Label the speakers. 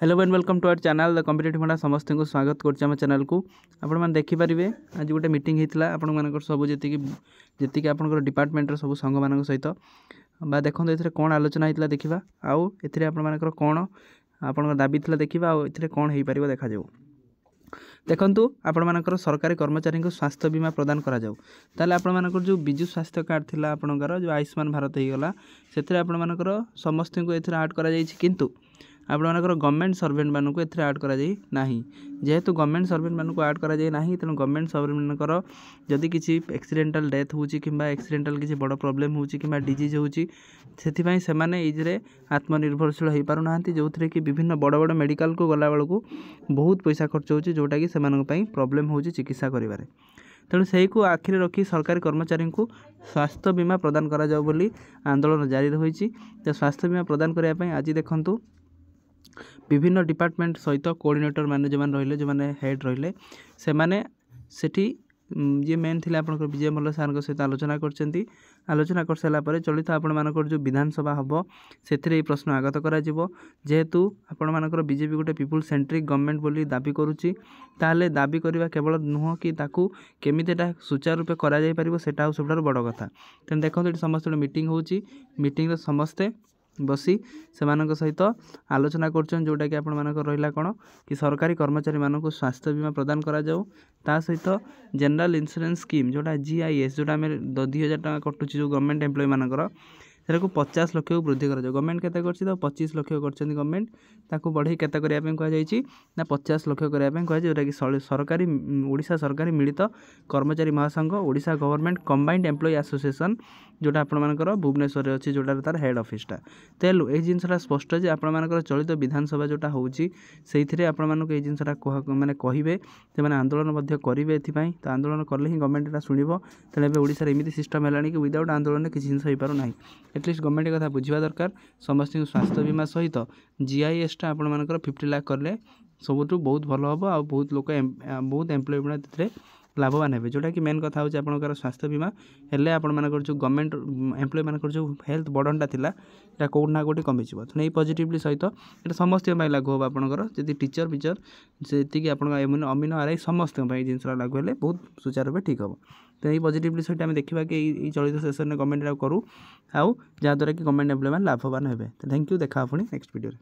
Speaker 1: Hello and welcome to our channel the competitive funda समस्त को स्वागत कर चैनल को आपण मैंने देखिपारे आज गोटे मीटिंग होता आपण मान सब जी आप डिपार्टमेंट सब संघ मान सहित बा देखो ये कौन आलोचना होता देखा आउ ए आपर कौन आप दाबी था देखा आउ कौन हो पार देखा देखु आपण मानकर सरकारी कर्मचारी को स्वास्थ्य बीमा प्रदान करा जाऊ ताले आपण मानकर जो विजु स्वास्थ्य कार्ड थिला आपणकर जो आयुष्मान भारत हो गला से आपण मानकर समस्त को एथरे ऐड करा जायछि किंतु आपण मानकर गवर्नमेंट सर्वेंट मानू को एथरे ऐड करा जाई नाही जेहेतु गवर्नमेंट सर्वेंट मानू को ऐड करा जाई नाही तेणु गवर्नमेंट सर्वेंट मानकर जदि किसी एक्सीडेंटल डेथ होची किंबा एक्सीडेंटल किसी बड़ प्रॉब्लम होची किंबा डिजीज होची सेथिपाई सेमाने इजरे आत्मनिर्भरशील हो पारु नाहंती जो थरे कि विभिन्न बड़ बड़ मेडिकल को गला बेलू बहुत पैसा खर्च होची जोटा कि सेमानक पई प्रॉब्लम होची चिकित्सा करिवारे तेणु से आखिरी रखी सरकारी कर्मचारी को स्वास्थ्य बीमा प्रदान करा जाऊ बोली आंदोलन जारी रही स्वास्थ्य बीमा प्रदान करने आज देखंतु विभिन्न डिपार्टमेंट सहित कोऑर्डिनेटर माने जो रहिले जो माने हेड रहिले से माने सेठी जे मेन थिले आपन विजय मल्ल सार सहित आलोचना करछंती आलोचना कर सारा पर चलित आपण मानकर जो विधानसभा हम से प्रश्न आगत करा जिवो जेहेतु आपण मानकर बीजेपी गोटे पीपुल सेंट्रिक गवर्नमेंट बोली दाबी करुच्ची ताले दाबी करबा केवल नुह कि ताकू केमितेटा सुचारू रूपे करा जाय परिबो सेटा सबठार बड़ कथा तेन देखो समस्त मीटिंग होची मीटिंग रे समस्ते बसी से सहित आलोचना कर जोटा कि आपण रहा कौन कि सरकारी कर्मचारी मानक स्वास्थ्य बीमा प्रदान करा जाऊ ता सहित जनरल इंश्योरेंस स्कीम जोटा GIS जोटा 2000 टका कटुची जो गवर्नमेंट एम्प्लॉय मानकर से 50 लाख को वृद्धि करा गवर्नमेंट केते करछि तो 25 लाख करछन गवर्नमेंट ताको बढ़ई केते करिया पे कहा जायछि ना 50 लाख करिया पे कहा जोटा कि सरकारी ओडिशा सरकारी मिलित कर्मचारी महासंघ Odisha government combined employ association जोटा आपण मानकर भुवनेश्वर अच्छी जोटा तार हेड ऑफिसटा तेलु ए जिनसटा स्पष्ट जे आपण मानकर चलित विधानसभा जोटा होउची सेइथिरे आपण मानक ए जिनसटा माने कहिबे से माने आंदोलन मध्य करिवे एथिपई तो आंदोलन करले ही गवर्नमेंट एटा सुनिबो तेने बे ओडिसा रे एमिति सिस्टम हेलानी कि विदाउट आंदोलन किछि जिनस होई पारो नाही एटलिस्ट गवर्नमेंट कथा बुझा दरकार समस्त स्वास्थ्य बीमा सहित GIS टा आपण मानकर 50 लाख करले सबुठु बहुत भल हम आ बहुत लोक बहुत एम्प्लॉय ते लाभवान हे जोटा कि मेन कथा होची आपनकर स्वास्थ्य बीमा हेले आपण मानकर जो गवर्नमेंट एम्प्लॉय मानकर जो हेल्थ बर्डनटा थिला एटा कोड ना कोटी कमी जिवो नै पॉजिटिवली सहित एटा समस्त पय लागू हो आपनकर जदि टीचर पिचर सेति कि आपण अमीनो आरआई समस्त पय जिनसरा लागू हेले बहुत सुचारू रूपे ठीक हो तो ये पॉजिटिवली सहित आम देखा कि चलित सेसन में गवर्नमेंट करूँ आउ जहाँद्वारा कि गवर्नमेंट एम्प्लॉय लाभवान हे। थैंक यू देखा पुणी नेक्स्ट वीडियो।